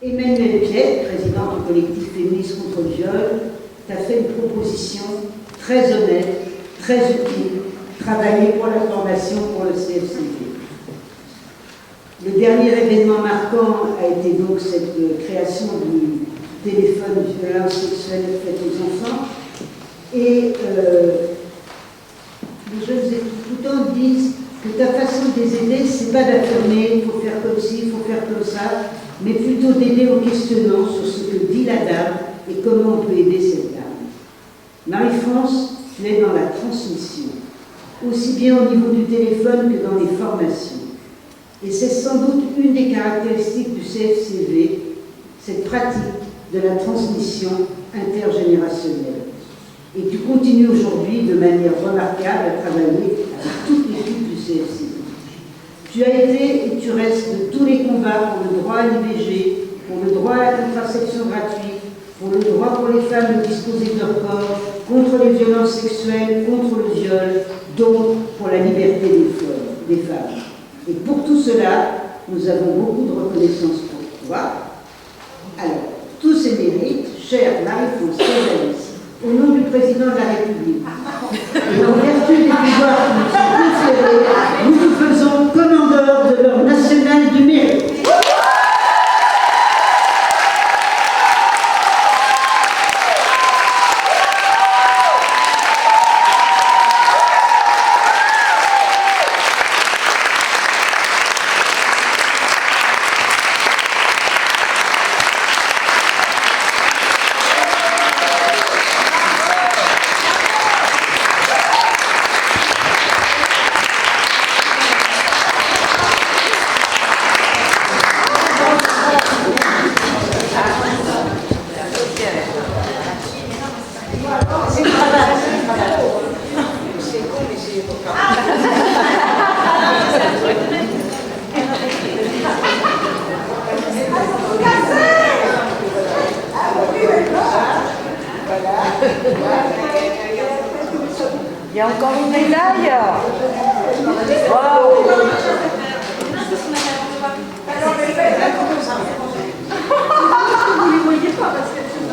Emmanuelle Piet, présidente du collectif féministe contre le viol, t'a fait une proposition très honnête, très utile, travailler pour la formation pour le CFCV. Le dernier événement marquant a été donc cette création du téléphone de violence sexuelle faite aux enfants. Et les jeunes écoutants disent que ta façon de les aider, c'est pas d'affirmer, il faut faire comme ci, il faut faire comme ça, mais plutôt d'aider au questionnement sur ce que dit la dame et comment on peut aider cette dame. Marie-France, tu es dans la transmission, aussi bien au niveau du téléphone que dans les formations. Et c'est sans doute une des caractéristiques du CFCV, cette pratique de la transmission intergénérationnelle. Et tu continues aujourd'hui de manière remarquable à travailler avec toute l'équipe du CFCV. Tu as été et tu restes de tous les combats pour le droit à l'IVG, pour le droit à la contraception gratuite, pour le droit pour les femmes de disposer de leur corps, contre les violences sexuelles, contre le viol, donc pour la liberté des femmes. Et pour tout cela, nous avons beaucoup de reconnaissance pour toi. Alors, tous ces mérites, chère Marie-France Casalis, au nom du président de la République, et en vertu des pouvoirs qui nous sont conférés, nous nous faisons commandeurs de l'ordre national du mérite. Il y a encore une médaille. Wow. Alors, les fêtes, là, comment ça? Vous ne les voyez pas parce qu'elles sont...